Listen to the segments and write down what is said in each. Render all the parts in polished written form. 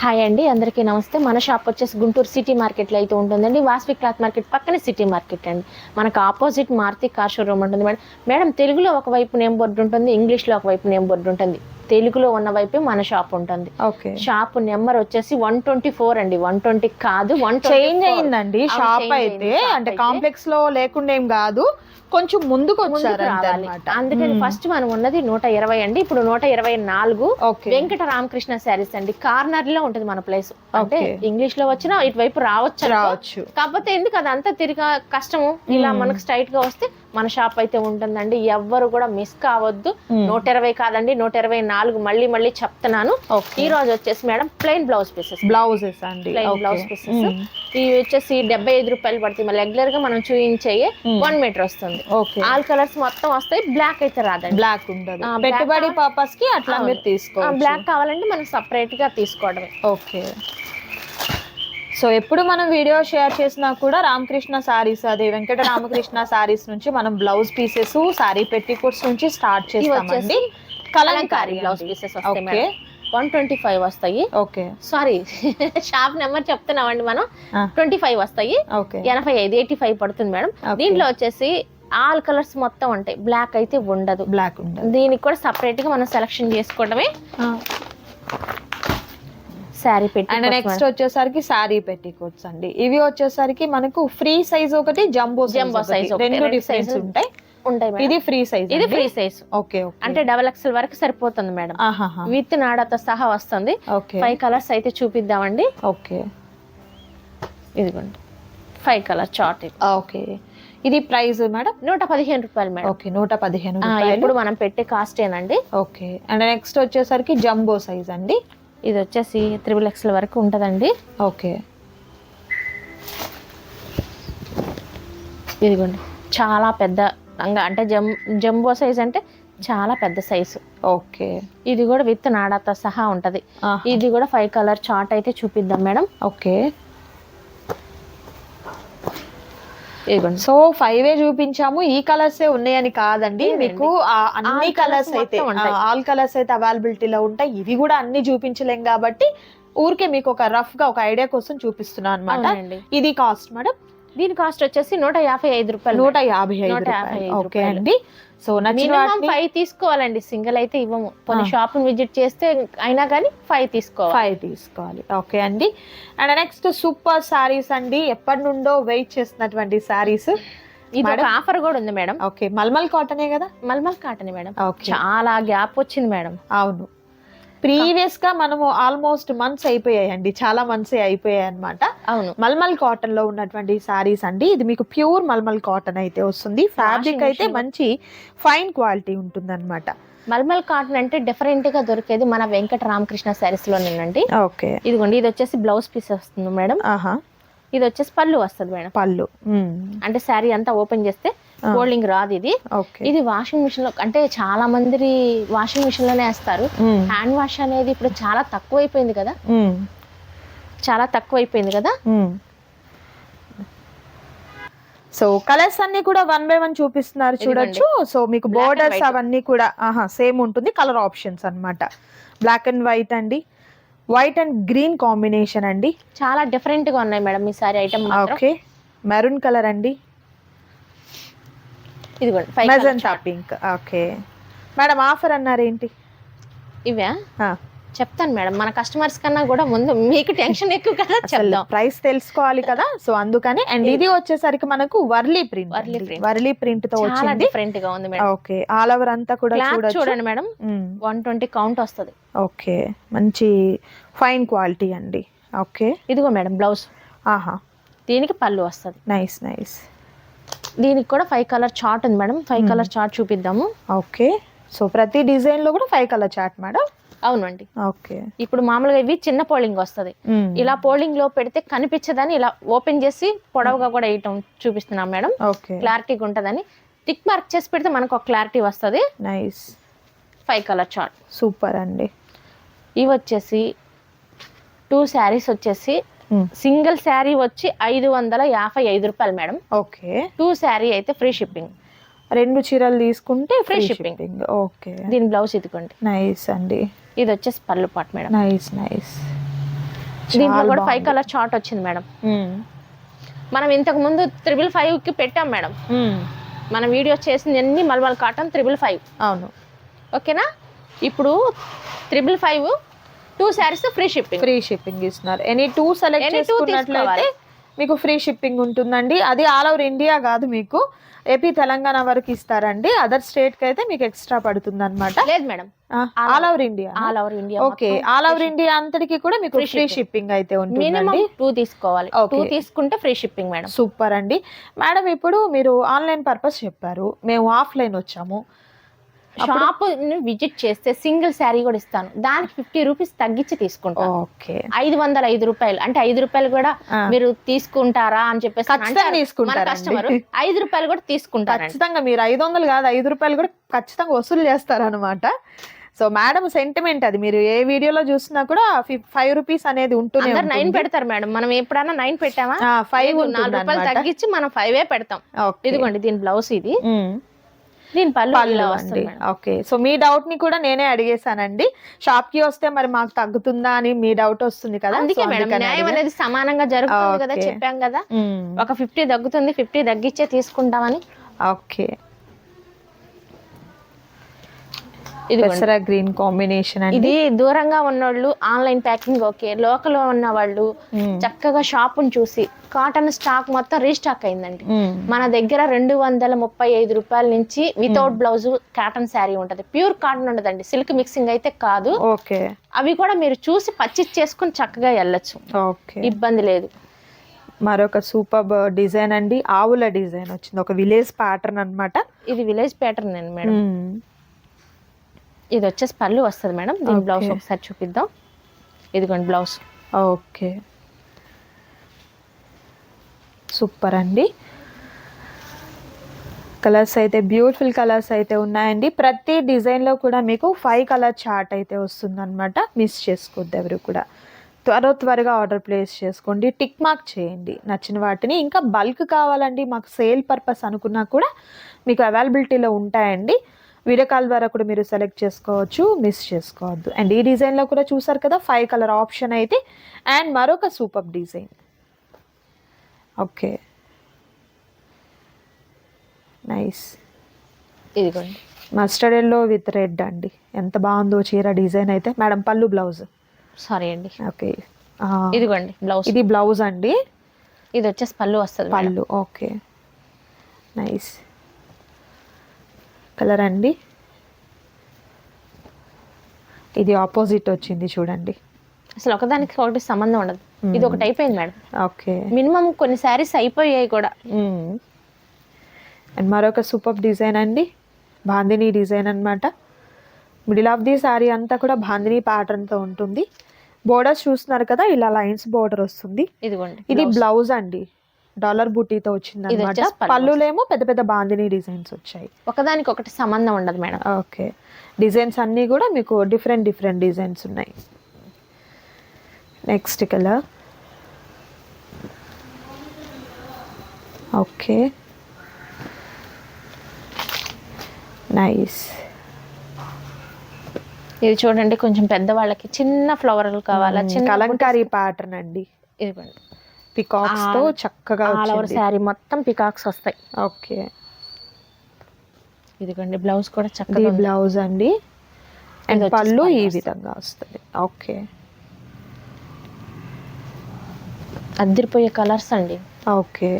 Hi అండి, అందరికీ నమస్తే. మన షాప్ వచ్చేసి గుంటూరు సిటీ మార్కెట్లో అయితే ఉంటుందండి. వాసవి క్లాత్ మార్కెట్ పక్కనే సిటీ మార్కెట్ అండి. మనకు ఆపోజిట్ మారుతి కార్ షోరూమ్ ఉంటుంది మేడం. మేడం తెలుగులో ఒకవైపు నేమ్ బోర్డు ఉంటుంది, ఇంగ్లీష్లో ఒకవైపు నేమ్ బోర్డు ఉంటుంది. తెలుగులో ఉన్న వైపే మన షాప్ ఉంటుంది. షాప్ నెంబర్ వచ్చేసి 124 అండి. 120 కాదు, 124 చేంజ్ అయిందండి షాప్ అయితే. అంటే కాంప్లెక్స్ లో లేకుండా ఏం కాదు, కొంచెం ముందుకు వచ్చారు అందుకని ఫస్ట్ మనం ఉన్నది 120 అండి. ఇప్పుడు 124 వెంకట రామకృష్ణ శారీస్ అండి. కార్నర్ లో ఉంటుంది మన ప్లేస్. అంటే ఇంగ్లీష్ లో వచ్చినా ఇటువైపు రావచ్చు. కాకపోతే ఎందుకు అదంతా తిరిగా కష్టము, ఇలా మనకు స్ట్రైట్ గా వస్తే మన షాప్ అయితే ఉంటుందండి. ఎవ్వరు కూడా మిస్ కావద్దు. 120 కాదండి, 124 మళ్ళీ చెప్తున్నాను. ఈ రోజు వచ్చేసి మేడం ప్లెయిన్ బ్లౌజెస్ అండి. ప్లెయిన్ బ్లౌజ్ పీసెస్ ఇవి వచ్చేసి 75 రూపాయలు పడుతుంది. రెగ్యులర్ గా మనం చూయించే 1 మీటర్ వస్తుంది. ఆల్ కలర్స్ మొత్తం వస్తాయి. బ్లాక్ అయితే రాదండి. బ్లాక్ ఉండదు. పెట్టుబడి పర్పస్ కి అట్లా మీరు తీసుకోవచ్చు. బ్లాక్ కావాలంటే మనం సపరేట్ గా తీసుకోవడమే. ఓకే. సో ఎప్పుడు మనం వీడియో షేర్ చేసినా కూడా రామకృష్ణ సారీస్, అదే వెంకట రామకృష్ణ సారీస్ నుంచి మనం బ్లౌజ్ పీసెస్, సారీ పెట్టికోట్స్ నుంచి స్టార్ట్ చేస్తామండి. కలంకారీ బ్లౌజ్ పీసెస్ వస్తాయి. 125 వస్తాయి. ఓకే, సారీ షాప్ నెంబర్ చెప్తున్నామండి మనం. 25 వస్తాయి. 85 పడుతుంది మేడం. దీంట్లో వచ్చేసి ఆల్ కలర్స్ మొత్తం ఉంటాయి. బ్లాక్ అయితే ఉండదు. దీనికి కూడా సపరేట్ గా మనం సెలెక్షన్ చేసుకోవడమే. శారీ పెట్టి అండ్ నెక్స్ట్ వచ్చేసరికి శారీ పెట్టికోట్స్ అండి. ఇవి వచ్చేసరికి మనకు ఫ్రీ సైజ్ ఒకటి, జంబో సైజ్, రెండు డిఫరెన్స్ ఉంటాయి. ఇది ఫ్రీ సైజ్. ఓకే. అంటే XXL వరకు సరిపోతుంది మేడం. విత్ నాడతో సహా వస్తుంది. 5 కలర్స్ అయితే చూపిద్దామండి. ఓకే, ఇదిగోండి 5 కలర్ చార్ట్. ఓకే, ఇది ప్రైస్ మేడం 115 రూపాయలు మేడం. ఓకే, 115 రూపాయలు. ఇప్పుడు మనం పెట్టే కాస్ట్ ఏనండి. ఓకే. అండ్ నెక్స్ట్ వచ్చేసరికి జంబో సైజ్ అండి. ఇది వచ్చేసి XXL వరకు ఉంటదండి. ఓకే, ఇదిగోండి చాలా పెద్ద, అంటే జంబో సైజ్ అంటే చాలా పెద్ద సైజు. ఓకే, ఇది కూడా విత్ నాడాతో సహా ఉంటది. ఇది కూడా 5 కలర్ చార్ట్ అయితే చూపిద్దాం మేడం. ఓకే. సో 5 చూపించాము. ఈ కలర్స్ ఉన్నాయని కాదండి, మీకు అన్ని కలర్స్ అయితే, ఆల్ కలర్స్ అయితే అవైలబిలిటీలో ఉంటాయి. ఇవి కూడా అన్ని చూపించలేం కాబట్టి ఊరికే మీకు ఒక రఫ్ గా ఒక ఐడియా కోసం చూపిస్తున్నాను అనమాట. ఇది కాస్ట్ మేడం? దీని కాస్ట్ వచ్చేసి 155 రూపాయలు. 155. ఓకే అండి. సో మినిమం 5 తీసుకోవాలండి, సింగిల్ అయితే ఇవ్వము. కొన్ని షాప్ విజిట్ చేస్తే అయినా కానీ 5 తీసుకోవాలి. ఓకే అండి. అండ్ నెక్స్ట్ సూపర్ సారీస్ అండి. ఎప్పటి నుండో వెయిట్ చేస్తున్నటువంటి సారీస్. ఇది ఒక ఆఫర్ కూడా ఉంది మేడం. ఓకే, మల్మల్ కాటనే కదా? మల్మల్ కాటనే మేడం. చాలా గ్యాప్ వచ్చింది మేడం. అవును, ప్రీవియస్ గా మనము ఆల్మోస్ట్ మంత్స్ అయిపోయాయండి, చాలా మంత్స్ అయిపోయాయి అనమాట. అవును, మల్మల్ కాటన్ లో ఉన్నటువంటి సారీస్ అండి. ఇది మీకు ప్యూర్ మల్మల్ కాటన్ అయితే వస్తుంది. ఫ్యాబ్రిక్ అయితే మంచి ఫైన్ క్వాలిటీ ఉంటుంది అనమాట. మల్మల్ కాటన్ అంటే డిఫరెంట్ గా దొరికేది మన వెంకట రామకృష్ణ సారీస్ లోనేనండి. ఓకే, ఇదిగోండి ఇది వచ్చేసి బ్లౌజ్ పీస్ వస్తుంది మేడం. ఇది వచ్చేసి పళ్ళు వస్తుంది మేడం. పళ్ళు అంటే శారీ అంతా ఓపెన్ చేస్తే ఫోల్డింగ్ రాదు. ఇది వాషింగ్ మిషన్ లో, అంటే చాలా మంది వాషింగ్ మిషన్ లోనే వేస్తారు. హ్యాండ్ వాష్ అనేది ఇప్పుడు చాలా తక్కువైపోయింది కదా. సో కలర్స్ అన్ని కూడా 1 by 1 చూపిస్తున్నారు, చూడొచ్చు. సో మీకు బోర్డర్స్ అవన్నీ కూడా సేమ్ ఉంటుంది. కలర్ ఆప్షన్స్ అన్నమాట. బ్లాక్ అండ్ వైట్ అండి, వైట్ అండ్ గ్రీన్ కాంబినేషన్ అండి. చాలా డిఫరెంట్ గా ఉన్నాయి మేడం ఈ sorry item. Okay, maroon colour అండి. ఇదిగోండి magenta pink. Okay madam, offer అన్నారు ఏంటి? ఇవే చెప్తాను మేడం. మన కస్టమర్స్ కన్నా కూడా ముందు మీకు టెన్షన్ ఎక్కువ కదా, చెప్దాం. ప్రైస్ తెలుసుకోవాలి కదా, సో అందుకని. అండ్ ఇది వచ్చేసరికి మనకు వర్లీ ప్రింట్ తో వచ్చింది. డిఫరెంట్ గా ఉంది మేడం. ఓకే, ఆల్ ఓవర్ అంతా కూడా చూడండి మేడం. 120 కౌంట్ వస్తుంది. ఓకే, మంచి ఫైన్ క్వాలిటీ అండి. ఓకే, ఇదిగో మేడం బ్లౌజ్. దీనికి పళ్ళు వస్తుంది. నైస్. దీనికి కూడా 5 కలర్ చార్ట్ ఉంది మేడం. 5 కలర్ చార్ట్ చూపిద్దాము. ఓకే, సో ప్రతి డిజైన్ లో కూడా 5 కలర్ చార్ట్ మేడం. అవునండి. ఓకే, ఇప్పుడు మామూలుగా ఇవి చిన్న పోలింగ్ వస్తుంది. ఇలా పోలింగ్ లో పెడితే కనిపించదని ఇలా ఓపెన్ చేసి పొడవుగా కూడా వేయటం చూపిస్తున్నాం మేడం. క్లారిటీగా ఉంటదని టిక్ మార్క్ చేసి పెడితే మనకు ఒక క్లారిటీ వస్తుంది. నైస్. 5 కలర్ చార్ట్ సూపర్ అండి. ఇవి వచ్చేసి 2 శారీస్ వచ్చేసి సింగిల్ శారీ వచ్చి 555 రూపాయలు మేడం. ఓకే, 2 శారీ అయితే ఫ్రీ షిప్పింగ్. 2 చీరలు తీసుకుంటే ఫ్రీ షిప్పింగ్. ఓకే, దీని బ్లౌజ్ ఇదిగోండి. నైస్ అండి. ఇది వచ్చేసి పళ్ళు పాట్ మేడం. నైస్. దీంట్లో కూడా 5 కలర్ చార్ట్ వచ్చింది మేడం. మనం ఇంతకు ముందు 555కి పెట్టాం మేడం. మన వీడియో చేసింది అన్ని మల్మల్ కాటన్ 555. అవును, ఓకేనా. ఇప్పుడు 555 2 శారీస్ ఫ్రీ షిప్పింగ్ ఇస్తున్నారు. ఎనీ 2 సెలెక్ట్ చేసుకున్నట్లయితే మీకు ఫ్రీ షిప్పింగ్ ఉంటుందండి. అది ఆల్ ఓవర్ ఇండియా కాదు, మీకు ఏపీ తెలంగాణ వరకు ఇస్తారండి. అదర్ స్టేట్ కి అయితే మీకు ఎక్స్ట్రా పడుతుంది అనమాట. లేదు madam, all over India. Okay, all over India అంతటికి కూడా మీకు ఫ్రీ షిప్పింగ్ అయితే ఉంటుందండి. 2 తీసుకోవాలి. 2 తీసుకుంటే ఫ్రీ షిప్పింగ్ మేడం. సూపర్ అండి. మేడం ఇప్పుడు మీరు ఆన్లైన్ పర్పస్ చెప్పారు, మేము ఆఫ్లైన్ వచ్చాము. షాప్ విజిట్ చేస్తే సింగిల్ శారీ కూడా ఇస్తాను, దానికి 50 రూపీస్ తగ్గించి తీసుకుంటాను. ఓకే, 505 రూపాయలు అంటే 5 రూపాయలు కూడా మీరు తీసుకుంటారా అని చెప్పేసి కస్టమర్ 5 రూపాయలు కూడా తీసుకుంటారు. ఖచ్చితంగా మీరు 500 కాదు 5 రూపాయలు కూడా ఖచ్చితంగా వసూలు చేస్తారనమాట. సో మేడం సెంటిమెంట్ అది, మీరు ఏ వీడియోలో చూసినా కూడా 5 రూపీస్ అనేది ఉంటుంది. 9 పెడతారు మేడం, మనం ఎప్పుడన్నా 9 పెట్టామా 5 4 రూపాయలు తగ్గించి మనం 5 పెడతాం. ఇదిగోండి దీని బ్లౌజ్, ఇది దీని పళ్ళు అండి. ఓకే, సో మీ డౌట్ ని కూడా నేనే అడిగేశానండి. షాప్ కి వస్తే మరి మాకు తగ్గుతుందా అని మీ డౌట్ వస్తుంది కదా, అందుకే మేడం న్యాయం అనేది సమానంగా జరుగుతుంది కదా, చెప్పాం కదా. ఒక 50 తగ్గుతుంది, 50 తగ్గించే తీసుకుంటామని. ఓకే, పెసర గ్రీన్ కాంబినేషన్ అండి. ఇది దూరంగా ఉన్నోళ్ళు ఆన్లైన్ ప్యాకింగ్ ఓకే, లోకల్ ఉన్న వాళ్ళు చక్కగా షాప్ ను చూసి కాటన్ స్టాక్ మొత్తం రీస్టాక్ అయిందండి. మన దగ్గర 235 రూపాయల నుంచి వితౌట్ బ్లౌజ్ కాటన్ శారీ ఉంటది. ప్యూర్ కాటన్ ఉండదండి, సిల్క్ మిక్సింగ్ అయితే కాదు. ఓకే, అవి కూడా మీరు చూసి పర్చేస్ చేసుకుని చక్కగా వెళ్ళొచ్చు, ఇబ్బంది లేదు. మరొక సూపర్ డిజైన్ అండి, ఆవుల డిజైన్ వచ్చింది, ఒక విలేజ్ ప్యాటర్న్ అన్నమాట. ఇది విలేజ్ ప్యాటర్న్ అండి మేడం. ఇది వచ్చేసి పళ్ళు వస్తుంది మేడం. దీని బ్లౌజ్ ఒకసారి చూపిద్దాం. ఇదిగోండి బ్లౌజ్. ఓకే, సూపర్ అండి. కలర్స్ అయితే బ్యూటిఫుల్ కలర్స్ అయితే ఉన్నాయండి. ప్రతి డిజైన్లో కూడా మీకు 5 కలర్ చార్ట్ అయితే వస్తుంది అనమాట. మిస్ చేసుకోవద్దు ఎవరు కూడా. త్వరగా ఆర్డర్ ప్లేస్ చేసుకోండి, టిక్ మార్క్ చేయండి నచ్చిన వాటిని. ఇంకా బల్క్ కావాలండి మాకు సేల్ పర్పస్ అనుకున్నా కూడా మీకు అవైలబిలిటీలో ఉంటాయండి. వీడియో కాల్ ద్వారా కూడా మీరు సెలెక్ట్ చేసుకోవచ్చు, మిస్ చేసుకోవద్దు. అండ్ ఈ డిజైన్లో కూడా చూసారు కదా 5 కలర్ ఆప్షన్ అయితే. అండ్ మరొక సూపర్ డిజైన్. Okay, nice. ఇదిగోండి మస్టర్డ్ ఎల్లో విత్ రెడ్ అండి, ఎంత బాగుందో చీర డిజైన్ అయితే. మేడం పళ్ళు బ్లౌజ్, సారీ అండి. ఓకే, ఇదిగోండి బ్లౌజ్. ఇది బ్లౌజ్ అండి, ఇది వచ్చేసి పళ్ళు వస్తుంది పళ్ళు. ఓకే, నైస్ కలర్ అండి. ఇది ఆపోజిట్ వచ్చింది చూడండి, అసలు ఒకదానికి ఒకటి సంబంధం ఉండదు. ఇది ఒకటి అయిపోయింది మేడం. ఓకే, మినిమం కొన్ని శారీస్ అయిపోయాయి కూడా. అండ్ మరొక సూపర్ డిజైన్ అండి, బాందిని డిజైన్ అన్నమాట. మిడిల్ ఆఫ్ ది శారీ అంతా కూడా బాందిని ప్యాటర్న్తో ఉంటుంది. బోర్డర్స్ చూస్తున్నారు కదా, ఇలా లైన్స్ బోర్డర్ వస్తుంది. ఇదిగోండి ఇది బ్లౌజ్ అండి, డాలర్ బూటీతో వచ్చింది అన్నమాట. పళ్ళులేమో పెద్ద పెద్ద బాందిని డిజైన్స్ వచ్చాయి. ఒకదానికి ఒకటి సంబంధం ఉండదు మేడం. ఓకే, డిజైన్స్ అన్నీ కూడా మీకు డిఫరెంట్ డిజైన్స్ ఉన్నాయి. Next colour. Okay, nice. ఇది చూడండి కొంచెం పెద్దవాళ్ళకి చిన్న ఫ్లవర్లు కావాలా, చిన్న కలంకారీ ప్యాటర్న్ అండి. ఇదిగోండి పికాక్స్ తో చక్కగా ఆల్ ఓవర్ శారీ మొత్తం పికాక్స్ వస్తాయి. ఓకే, ఇదిగోండి బ్లౌజ్ కూడా చక్కగా బ్లౌజ్ అండి. అండ్ పళ్ళు ఈ విధంగా వస్తుంది. ఓకే, అదిరిపోయే కలర్స్ అండి. Okay,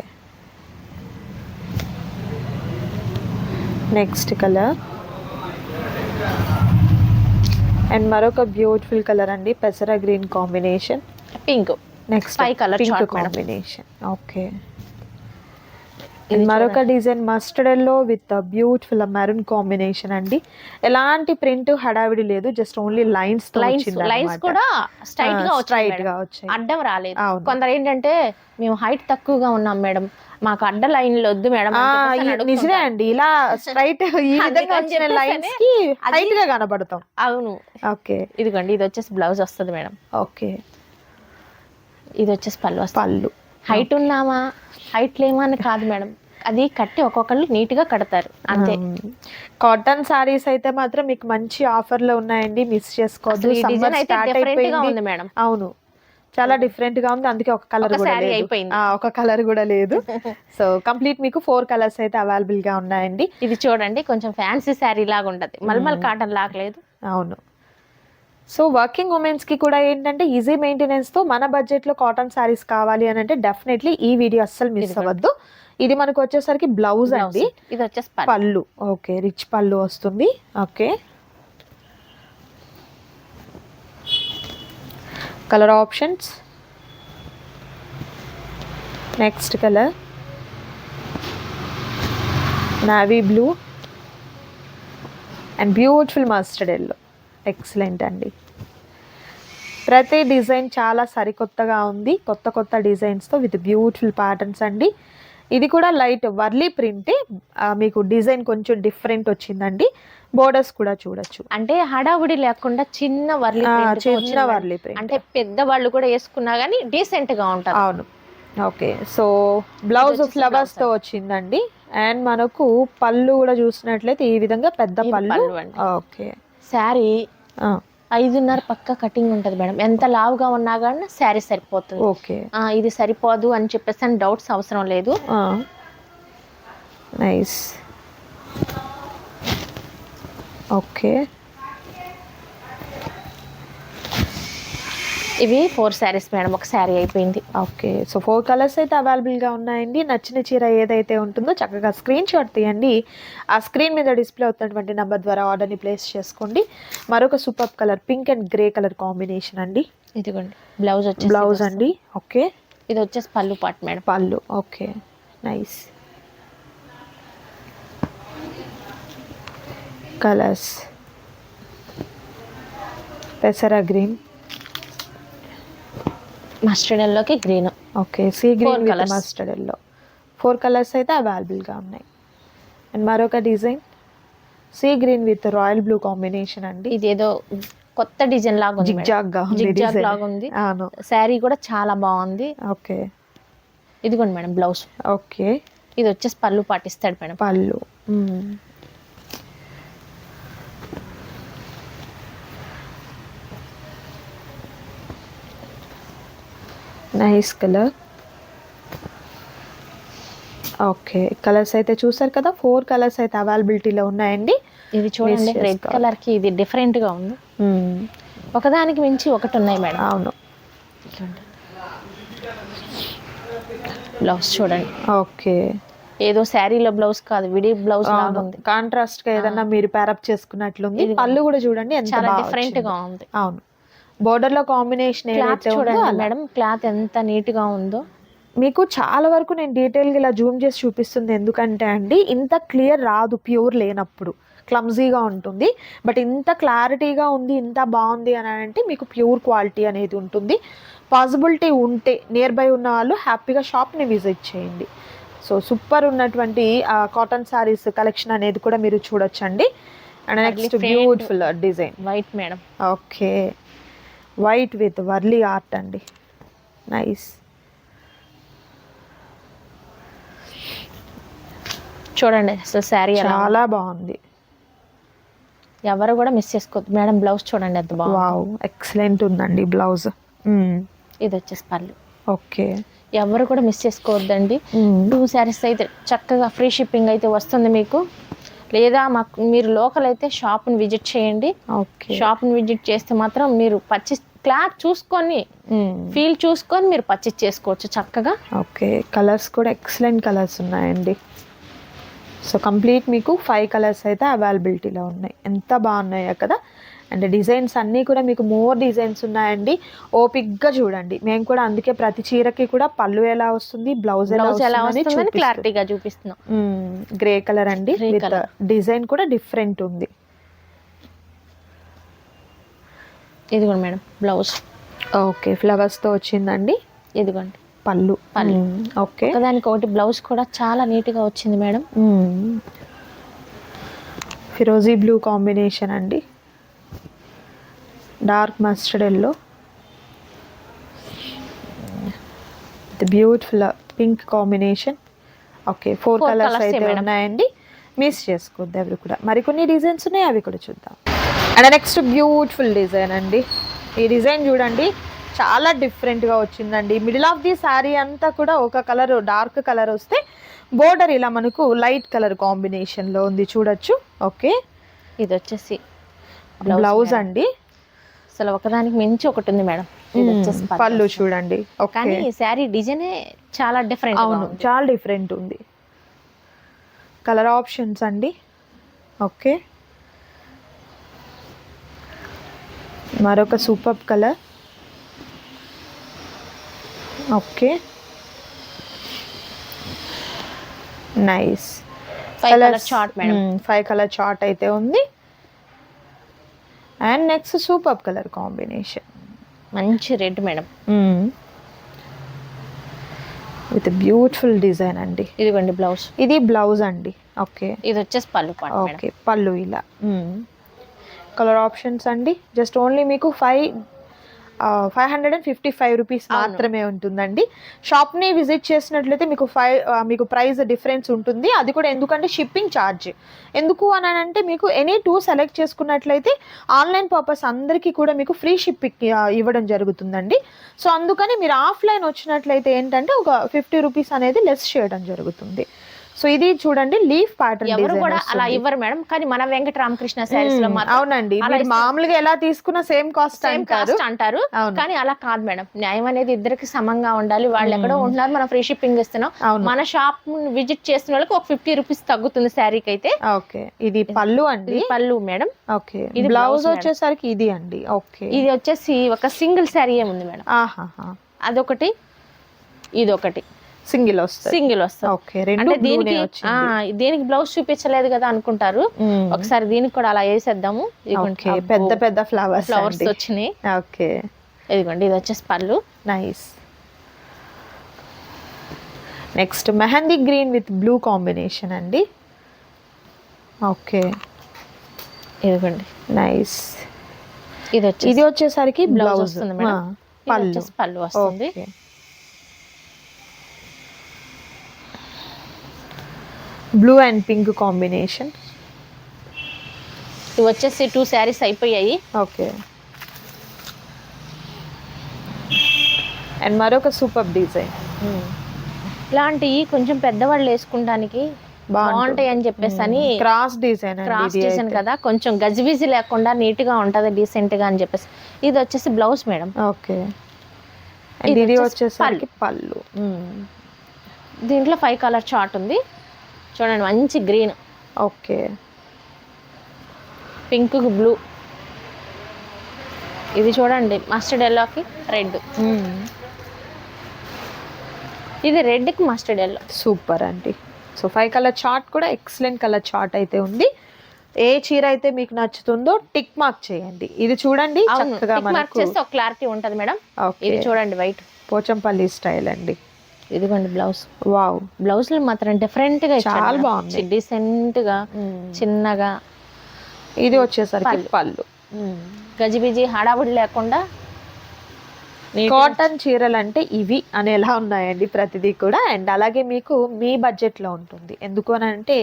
next colour. అండ్ మరొక బ్యూటిఫుల్ కలర్ అండి, పెసర green combination, pink. Next 5 colour pink combination. Okay, మరొక design mustard yellow with beautiful maroon combination అండి. ఎలాంటి ప్రింట్ హడావిడి లేదు, జస్ట్ ఓన్లీ లైన్స్ కూడా స్ట్రైట్ గా వచ్చాయి, అడ్డం రాలేదు. కొందరు ఏంటంటే మేము హైట్ తక్కువగా ఉన్నాం మేడం, మాకు అడ్డ లైన్లు వద్దు మేడం. నిజమే అండి, ఇలా స్ట్రైట్ ఈ విధంగా వచ్చిన లైన్స్ కి హైట్ గా కనబడతాం. అవును. ఓకే, ఇదిగోండి ఇది వచ్చేసి బ్లౌజ్ వస్తుంది మేడం. ఓకే, ఇది వచ్చేసి పళ్ళు. హైట్ ఉన్నామా హైట్ లేమా అని కాదు మేడం, అది కట్టి ఒక్కొక్కళ్ళు నీట్ గా కడతారు అంతే. కాటన్ సారీస్ అయితే మాత్రం మీకు మంచి ఆఫర్ లో ఉన్నాయండి, మిస్ చేసుకోవద్దు. సమ్మర్ స్టార్ట్ అయిపోయింది మేడం. అవును, చాలా డిఫరెంట్ గా ఉంది, అందుకే ఒక కలర్ కూడా లేదు. అయిపోయింది, ఒక కలర్ కూడా లేదు. సో కంప్లీట్ మీకు 4 కలర్స్ అయితే అవైలబుల్ గా ఉన్నాయండి. ఇది చూడండి కొంచెం ఫ్యాన్సీ శారీ లాగా ఉంటది, మల్మల్ కాటన్ లాగా లేదు. అవును. సో వర్కింగ్ ఉమెన్స్ కి కూడా ఏంటంటే ఈజీ మెయింటెనెన్స్ తో మన బడ్జెట్ లో కాటన్ శారీస్ కావాలి అని అంటే డెఫినెట్లీ ఈ వీడియో అస్సలు మిస్ అవ్వద్దు. ఇది మనకు వచ్చేసరికి బ్లౌజ్ అండి, ఇది వచ్చేసి పళ్ళు. ఓకే, రిచ్ పళ్ళు వస్తుంది. Okay, colour options, next colour navy blue and beautiful mustard yellow. Excellent అండి. ప్రతి డిజైన్ చాలా సరికొత్తగా ఉంది, కొత్త కొత్త డిజైన్స్తో విత్ బ్యూటిఫుల్ ప్యాటర్న్స్ అండి. ఇది కూడా లైట్ వర్లీ ప్రింటే, మీకు డిజైన్ కొంచెం డిఫరెంట్ వచ్చిందండి. బోర్డర్స్ కూడా చూడొచ్చు, అంటే హడావుడి లేకుండా చిన్న వర్లీ ప్రింట్, అంటే పెద్ద వాళ్ళు కూడా వేసుకున్నా గానీ డీసెంట్ గా ఉంటారు. అవును. ఓకే, సో బ్లౌజ్ ఫ్లవర్స్ తో వచ్చిందండి. అండ్ మనకు పళ్ళు కూడా చూసినట్లయితే ఈ విధంగా పెద్ద పళ్ళు. ఓకే, శారీ 5.5 పక్క కటింగ్ ఉంటది మేడం, ఎంత లావుగా ఉన్నా కానీ శారీ సరిపోతుంది. ఓకే, ఇది సరిపోదు అని చెప్పేసి అని డౌట్స్ అవసరం లేదు. నైస్. ఓకే, ఇవి 4 శారీస్ మేడం, ఒక శారీ అయిపోయింది. ఓకే, సో 4 కలర్స్ అయితే అవైలబుల్గా ఉన్నాయండి. నచ్చిన చీర ఏదైతే ఉంటుందో చక్కగా స్క్రీన్ షాట్ తీయండి. ఆ స్క్రీన్ మీద డిస్ప్లే అవుతున్నటువంటి నెంబర్ ద్వారా ఆర్డర్ని ప్లేస్ చేసుకోండి. మరొక super colour pink and grey colour combination అండి. ఇదిగోండి బ్లౌజ్ బ్లౌజ్ అండి. ఓకే, ఇది వచ్చేసి పళ్ళు పాట్ మేడం. పళ్ళు. Okay, nice. కలర్స్ పెసర గ్రీన్, మస్టర్డ్ ఎల్లోకి green. Okay, sea green with mustard yellow. 4 colours అయితే అవైలబుల్గా ఉన్నాయి. అండ్ మరొక design sea green with royal blue combination అండి. ఇది ఏదో కొత్త డిజైన్ లాగా ఉంది, జిగ్జాగ్ లాగా ఉంది. శారీ కూడా చాలా బాగుంది. ఓకే, ఇదిగోండి మేడం బ్లౌజ్. ఓకే, ఇది వచ్చేసి పళ్ళు పాటిస్తాడు మేడం. పళ్ళు. Nice colour. ఓకే, కలర్స్ అయితే చూసారు కదా, 4 కలర్స్ అయితే అవైలబిలిటీలో ఉన్నాయండి. ఇది చూడండి రెడ్ కలర్ కి ఇది డిఫరెంట్ గా ఉంది, ఒకదానికి మించి ఒకటి ఉన్నాయి మేడం. అవును. బ్లౌజ్ చూడండి. ఓకే, ఏదో శారీలో బ్లౌజ్ కాదు, విడి బ్లౌజ్ లాగా ఉంది. కాంట్రాస్ట్ గా ఏదన్నా మీరు ప్యారప్ చేసుకున్నట్లుంది. పళ్ళు కూడా చూడండి ఎంత చాలా డిఫరెంట్ గా ఉంది. అవును, బోర్డర్ లో కాంబినేషన్ చూడండి మేడం, క్లాత్ ఎంత నీట్ గా ఉందో. మీకు చాలా వరకు నేను డీటెయిల్గా ఇలా జూమ్ చేసి చూపిస్తుంది ఎందుకంటే అండి, ఇంత క్లియర్ రాదు ప్యూర్ లేనప్పుడు, క్లమ్జీగా ఉంటుంది. బట్ ఇంత క్లారిటీగా ఉంది, ఇంత బాగుంది అని అంటే మీకు ప్యూర్ క్వాలిటీ అనేది ఉంటుంది. పాసిబిలిటీ ఉంటే నియర్ బై ఉన్న వాళ్ళు హ్యాపీగా షాప్ని విజిట్ చేయండి. సో సూపర్ ఉన్నటువంటి కాటన్ శారీస్ కలెక్షన్ అనేది కూడా మీరు చూడొచ్చండి. And next beautiful design white madam. Okay, white with Warli art అండి. నైస్. చూడండి అసలు శారీ చాలా బాగుంది, ఎవరు కూడా మిస్ చేసుకోవద్దు మేడం. బ్లౌజ్ చూడండి ఎంత బాగుంది. వావ్, ఎక్సలెంట్ ఉందండి బ్లౌజ్. ఇది వచ్చేసి పళ్ళు. ఓకే, ఎవరు కూడా మిస్ చేసుకోవద్దండి. 2 శారీస్ అయితే చక్కగా ఫ్రీ షిప్పింగ్ అయితే వస్తుంది మీకు. లేదా మాకు మీరు లోకల్ అయితే షాప్ని విజిట్ చేయండి. ఓకే, షాప్ని విజిట్ చేస్తే మాత్రం మీరు పర్చేస్ క్లాత్ చూసుకొని ఫీల్ చూసుకొని మీరు పర్చేస్ చేసుకోవచ్చు చక్కగా. ఓకే, కలర్స్ కూడా ఎక్సలెంట్ కలర్స్ ఉన్నాయండి. సో కంప్లీట్ మీకు 5 కలర్స్ అయితే అవైలబిలిటీలో ఉన్నాయి. ఎంత బాగున్నాయో కదా. అండ్ డిజైన్స్ అన్నీ కూడా మీకు మోర్ డిజైన్స్ ఉన్నాయండి. ఓపిక్గా చూడండి. మేము కూడా అందుకే ప్రతి చీరకి కూడా పళ్ళు ఎలా వస్తుంది, బ్లౌజ్ ఎలా వస్తుంది క్లారిటీగా చూపిస్తున్నాం. గ్రే కలర్ అండి, డిజైన్ కూడా డిఫరెంట్ ఉంది. ఇదిగోండి మేడం బ్లౌజ్. ఓకే, ఫ్లవర్స్తో వచ్చిందండి. ఇదిగోండి పళ్ళు. ఓకే, దానికి ఒకటి బ్లౌజ్ కూడా చాలా నీట్గా వచ్చింది మేడం. ఫిరోజీ బ్లూ కాంబినేషన్ అండి, dark mustard yellow, beautiful pink combination. Okay, 4 colours అయితే ఉన్నాయండి. మిస్ చేసుకోవద్దు ఎవరు కూడా. మరికొన్ని డిజైన్స్ ఉన్నాయి, అవి కూడా చూద్దాం. అండ్ నెక్స్ట్ బ్యూటిఫుల్ డిజైన్ అండి. ఈ డిజైన్ చూడండి, చాలా డిఫరెంట్ గా వచ్చిందండి. మిడిల్ ఆఫ్ ది శారీ అంతా కూడా ఒక కలర్ డార్క్ కలర్ వస్తే బోర్డర్ ఇలా మనకు లైట్ కలర్ కాంబినేషన్ లో ఉంది, చూడొచ్చు. ఓకే, ఇది వచ్చేసి బ్లౌజ్ అండి. అసలు ఒకదానికి మించి ఒకటి ఉంది మేడం. పళ్ళు చూడండి. కానీ ఈ శారీ డిజైన్ చాలా డిఫరెంట్. అవును, చాలా డిఫరెంట్ ఉంది. కలర్ ఆప్షన్స్ అండి. ఓకే, మరొక super colour. Okay, nice. 5 colour chart madam. 5 colour chart అయితే ఉంది. And next super colour combination, మంచి red madam, with beautiful design అండి. ఇదిగోండి బ్లౌజ్. ఇది బ్లౌజ్ అండి. ఓకే, ఇది వచ్చేసి పళ్ళు పార్ట్. ఓకే, పళ్ళు ఇలా. కలర్ ఆప్షన్స్ అండి. జస్ట్ ఓన్లీ మీకు 555 రూపీస్ మాత్రమే ఉంటుందండి. షాప్ ని విజిట్ చేసినట్లయితే మీకు ప్రైస్ డిఫరెన్స్ ఉంటుంది. అది కూడా ఎందుకంటే షిప్పింగ్ ఛార్జ్. ఎందుకు అని అంటే మీకు ఎనీ 2 సెలెక్ట్ చేసుకున్నట్లయితే ఆన్లైన్ పర్పస్ అందరికీ కూడా మీకు ఫ్రీ షిప్పింగ్ ఇవ్వడం జరుగుతుందండి. సో అందుకని మీరు ఆఫ్లైన్ వచ్చినట్లయితే ఏంటంటే ఒక 50 రూపీస్ అనేది లెస్ చేయడం జరుగుతుంది. సో ఇది చూడండి లీఫ్ ప్యాటర్న్. ఎవరు కూడా అలా ఇవ్వరు మేడం, కానీ మన వెంకట రామకృష్ణ శారీస్ లో మాత్రం అవునండి, మీరు మామూలుగా ఎలా తీసుకున్న సేమ్ కాస్ట్ అంటారు. కానీ అలా కాదు మేడం, న్యాయం అనేది ఇద్దరికి సమంగా ఉండాలి. వాళ్ళు ఎక్కడో ఉంటున్నారు, మనం ఫ్రీ షిప్పింగ్ ఇస్తున్నాం. మన షాప్ విజిట్ చేసిన వాళ్ళకి ఒక 50 రూపీస్ తగ్గుతుంది శారీకి అయితే. ఓకే, ఇది పళ్ళు అండి. పళ్ళు మేడం. ఓకే, ఇది బ్లౌజ్ వచ్చేసరికి ఇది అండి. ఓకే, ఇది వచ్చేసి ఒక సింగిల్ శారీ ఏముంది మేడం. అదొకటి, ఇదొకటి సింగిల్ వస్తుంది. ఓకే, రెండు దీనికి బ్లౌజ్ చూపించలేదు కదా అనుకుంటారు. ఒకసారి దీనికి కూడా అలా వేసేద్దాము. పెద్ద పెద్ద ఫ్లవర్స్ వచ్చినాయి. ఓకే, ఇదిగోండి, ఇది వచ్చేసి పళ్ళు. Nice. Next mehndi green with blue combination అండి. ఓకే, ఇదిగోండి, నైస్. ఇది వచ్చేసరికి బ్లౌజ్ వస్తుంది మేడం. పళ్ళు వస్తుంది. Blue and pink combination. ఇవి వచ్చేసి 2 శారీస్ అయిపోయాయి. ఓకే, అండ్ మరొక సూపర్ డిజైన్. ఇలాంటివి కొంచెం పెద్దవాళ్ళు వేసుకుంటానికి బాగుంటాయి అని చెప్పేసి అని క్రాస్ డిజైన్ కదా, కొంచెం గజిబిజి లేకుండా నీట్ గా ఉంటది, డీసెంట్ గా అని చెప్పేసి. ఇది వచ్చేసి బ్లౌజ్ మేడం. ఓకే, ఇది వచ్చేసి పళ్ళు. దీంట్లో 5 కలర్ చార్ట్ ఉంది చూడండి, మంచి గ్రీన్. Okay, pink blue. ఇది చూడండి మస్టర్డ్ ఎల్లోకి రెడ్. ఇది రెడ్ కి మస్టర్డ్ ఎల్లో. సూపర్ అండి. సో 5 కలర్ చార్ట్ కూడా ఎక్సలెంట్ కలర్ చార్ట్ అయితే ఉంది. ఏ చీర అయితే మీకు నచ్చుతుందో టిక్ మార్క్ చేయండి. ఇది చూడండి చక్కగా మనకు చేస్తే ఒక క్లారిటీ ఉంటది మేడం. ఇది చూడండి వైట్ పోచంపల్లి స్టైల్ అండి. ఇదిగోండి బ్లౌజ్. వావ్, బ్లౌజ్ లో మాత్రం డిఫరెంట్ గా చాలా బాగుంది, డీసెంట్ గా చిన్నగా. ఇది వచ్చేసరికి పళ్ళు. గజిబిజి హడావుడి లేకుండా కాటన్ చీరలు అంటే ఇవి అనేలా ఉన్నాయండి ప్రతిదీ కూడా. అండ్ అలాగే మీకు మీ బడ్జెట్లో ఉంటుంది. ఎందుకు అని అంటే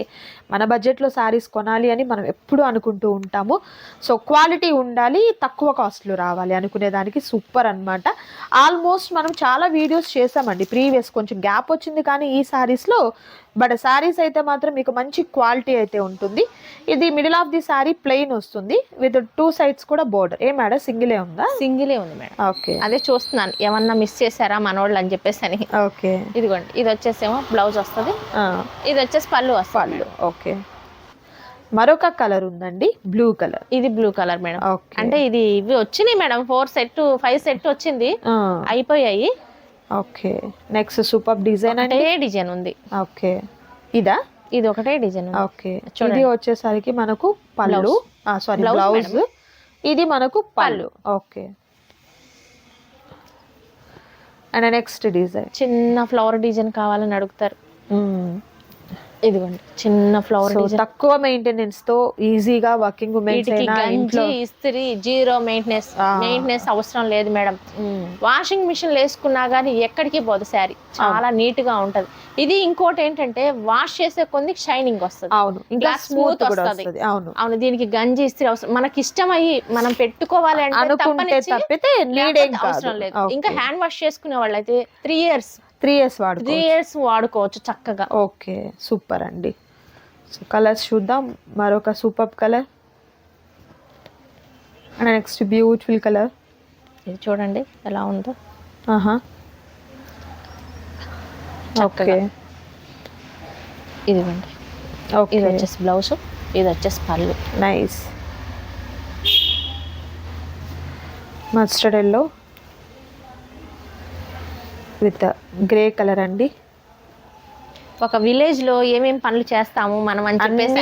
మన బడ్జెట్లో శారీస్ కొనాలి అని మనం ఎప్పుడు అనుకుంటూ ఉంటాము. సో క్వాలిటీ ఉండాలి, తక్కువ కాస్ట్లో రావాలి అనుకునే దానికి సూపర్ అనమాట. ఆల్మోస్ట్ మనం చాలా వీడియోస్ చేసామండి ప్రీవియస్, కొంచెం గ్యాప్ వచ్చింది కానీ ఈ శారీస్లో. బట్ శారీస్ అయితే మాత్రం మీకు మంచి క్వాలిటీ అయితే ఉంటుంది. ఇది middle of the sari plain వస్తుంది విత్ 2 సైడ్స్ కూడా బోర్డర్. ఏ మేడం సింగిలే ఉందా? సింగిలే ఉంది మేడం. ఓకే, అదే చూస్తున్నాను ఏమన్నా మిస్ చేశారా మనోళ్ళు అని చెప్పేసి అని. ఓకే, ఇదిగోండి, ఇది వచ్చేసేమో బ్లౌజ్ వస్తుంది, ఇది వచ్చేసి పళ్ళు వస్తుంది. ఓకే, మరొక కలర్ ఉందండి బ్లూ కలర్. ఇది బ్లూ కలర్ మేడం. అంటే ఇవి వచ్చినాయి మేడం, 5 సెట్ వచ్చింది, అయిపోయాయి. ఓకే, నెక్స్ట్ సూపర్ డిజైన్ అంటే డిజైన్ ఉంది. ఓకే, ఇదా? ఇది ఒకటే డిజైన్. ఓకే, ఇది వచ్చేసరికి మనకు పళ్ళు, సారీ బ్లౌజ్. ఇది మనకు పళ్ళు. ఓకే, అండ్ నెక్స్ట్ డిజైన్ చిన్న ఫ్లవర్ డిజైన్ కావాలని అడుగుతారు. ఇదిగోండి చిన్న ఫ్లవర్ తక్కువ మెయింటెనెన్స్ తో ఈజీగా వర్కింగ్ ఉమెన్స్ గంజి ఇస్త్రీ జీరో మెయింటెనెన్స్ అవసరం లేదు మేడం. వాషింగ్ మిషన్ వేసుకున్నా గానీ ఎక్కడికి పోదు శారీ, చాలా నీట్ గా ఉంటది. ఇది ఇంకోటి ఏంటంటే వాష్ చేసే కొన్ని షైనింగ్ వస్తుంది. అవును, ఇంకా స్మూత్ వస్తుంది. అవును, దీనికి గంజి ఇస్త్రీ అవసరం, మనకి ఇష్టం అయ్యి మనం పెట్టుకోవాలి అంటే తప్పితే అవసరం లేదు. ఇంకా హ్యాండ్ వాష్ చేసుకునే వాళ్ళైతే 3 years 3 years వాడుకోవచ్చు చక్కగా. ఓకే, సూపర్ అండి. సో కలర్స్ చూద్దాం. మరొక super colour and next beautiful colour. ఇది చూడండి ఎలా ఉందో. ఓకే, ఇదిగోండి. ఇది వచ్చేసి బ్లౌజ్, ఇది వచ్చేసి పళ్ళు. Nice. Mustard yellow with grey colour అండి. ఒక విలేజ్ లో ఏమేం పనులు చేస్తాము మనం అని చెప్పేసి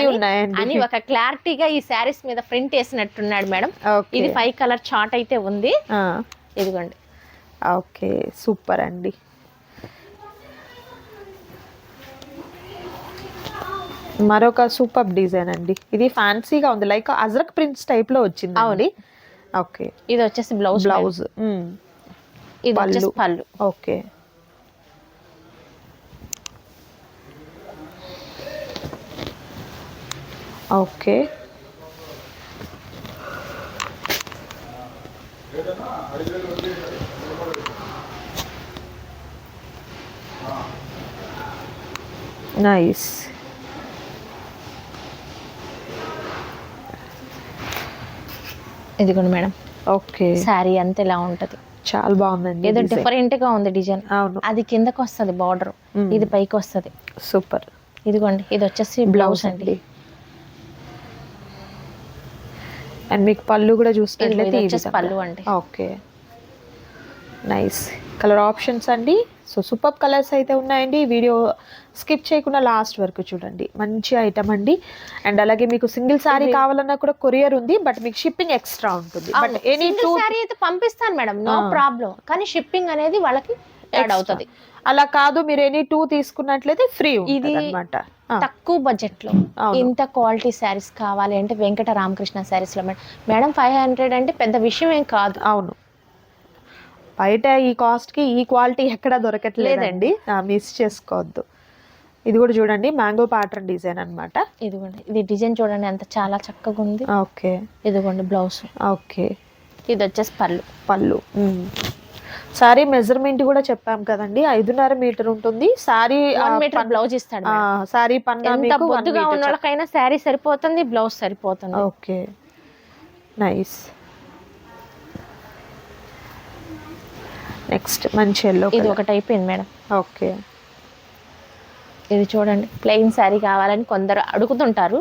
అని ఒక క్లారిటీగా ఈ శారీస్ మీద ప్రింట్ వేసినట్టున్నాడు మేడం. ఇది 5 కలర్ చార్ట్ అయితే ఉంది. ఇదిగోండి. ఓకే, సూపర్ అండి. మరొక సూపర్ డిజైన్ అండి. ఇది ఫ్యాన్సీగా ఉంది, లైక్ అజ్రక్ ప్రింట్స్ టైప్ లో వచ్చింది. అవును. ఓకే, ఇది వచ్చేసి బ్లౌజ్. ఇది వచ్చేసి పళ్ళు. Okay, okay. నైస్. ఇదిగోండి మేడం. ఓకే, శారీ అంతా ఇలా ఉంటది. చాలా బాగుందండి. ఏదో డిఫరెంట్ గా ఉంది డిజైన్. అవును, అది కిందకి వస్తుంది బార్డర్, ఇది పైకి వస్తుంది. సూపర్. ఇదిగోండి, ఇది వచ్చేసి బ్లౌజ్ అండి. అండ్ మీకు పళ్ళు కూడా చూసినట్లయితే పళ్ళు అండి. Okay, nice. కలర్ ఆప్షన్స్ అండి. సో సూపర్ కలర్స్ అయితే ఉన్నాయండి. వీడియో స్కిప్ చేయకుండా లాస్ట్ వరకు చూడండి. మంచి ఐటమ్ అండి. అండ్ అలాగే మీకు సింగిల్ సారీ కావాలన్నా కూడా కొరియర్ ఉంది, బట్ మీకు షిప్పింగ్ ఎక్స్ట్రా ఉంటుంది. బట్ ఎనీ సారీ అయితే పంపిస్తాను మేడం, నో ప్రాబ్లం. కానీ షిప్పింగ్ అనేది వాళ్ళకి యాడ్ అవుతుంది. అలా కాదు, మీరు ఎనీ 2 తీసుకున్నట్లయితే ఫ్రీ ఇది అన్నమాట. తక్కువ బడ్జెట్ లో ఇంత క్వాలిటీ శారీస్ కావాలి అంటే వెంకట రామకృష్ణ శారీస్ లో మేడం 500 అంటే పెద్ద విషయం ఏం కాదు. అవును, బయట ఈ కాస్ట్ కి ఈ క్వాలిటీ ఎక్కడ దొరకట్లేదండి, మిస్ చేసుకోవద్దు. ఇది కూడా చూడండి, మ్యాంగో ప్యాటర్న్ డిజైన్ అన్నమాట. ఇదిగోండి, ఇది డిజైన్ చూడండి ఎంత చాలా చక్కగా ఉంది. ఓకే, ఇదిగోండి బ్లౌజ్. ఓకే, ఇది వచ్చేసి పళ్ళు. సారీ మెజర్మెంట్ కూడా చెప్పాం కదండి, 5.5 మీటర్ ఉంటుంది. సారీ 1 మీటర్ బ్లౌజ్ ఇస్తాడు. సారీ పన్నా మీకు బొద్దుగా ఉన్న వాళ్ళకైనా సారీ సరిపోతుంది, బ్లౌజ్ సరిపోతుంది. Okay, nice. నెక్స్ట్ మంచి ఎల్లో. ఇది ఒకటి అయిపోయింది మేడం. ఓకే, ఇది చూడండి, ప్లెయిన్ శారీ కావాలని కొందరు అడుగుతుంటారు.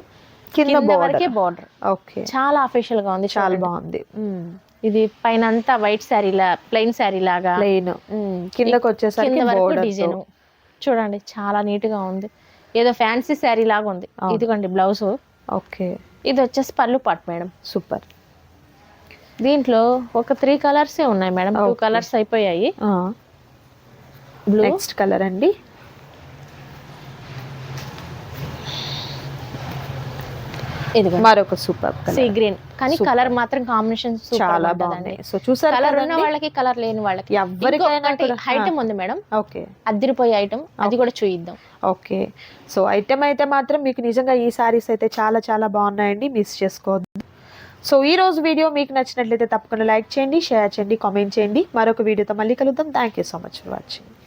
కింద వరకే బార్డర్. ఓకే, చాలా అఫీషియల్ గా ఉంది, చాలా బాగుంది. ఇది పైన అంతా వైట్ శారీ ప్లెయిన్ శారీ లాగా, ప్లెయిన్ కిందకి వచ్చేసరికి డిజైన్ చూడండి, చాలా నీట్ గా ఉంది. ఏదో ఫ్యాన్సీ శారీ లాగా ఉంది. ఇదిగోండి బ్లౌజ్. ఓకే, ఇది వచ్చేసి పళ్ళు పాట్ మేడం. సూపర్. దీంట్లో ఒక 3 కలర్స్ ఉన్నాయి మేడం, 2 కలర్స్ అయిపోయాయి. నెక్స్ట్ కలర్ అండి. మరొక సూపర్ సీ గ్రీన్, కానీ కలర్ మాత్రం కాంబినేషన్ చాలా బాగుంది. సో చూసారు, కలర్ ఉన్న వాళ్ళకి కలర్ లేని వాళ్ళకి ఎవరికైనా ఐటమ్ ఉంది మేడం. ఓకే, అదిరిపోయే ఐటమ్, అది కూడా చూయిద్దాం. ఓకే, సో ఐటమ్ అయితే మాత్రం మీకు నిజంగా ఈ సారీస్ అయితే చాలా చాలా బాగున్నాయండి, మిస్ చేసుకోవద్దు. సో ఈ రోజు వీడియో మీకు నచ్చినట్లయితే తప్పకుండా లైక్ చేయండి, షేర్ చేయండి, కామెంట్ చేయండి. మరొక వీడియోతో మళ్ళీ కలుద్దాం. Thank you so much for watching.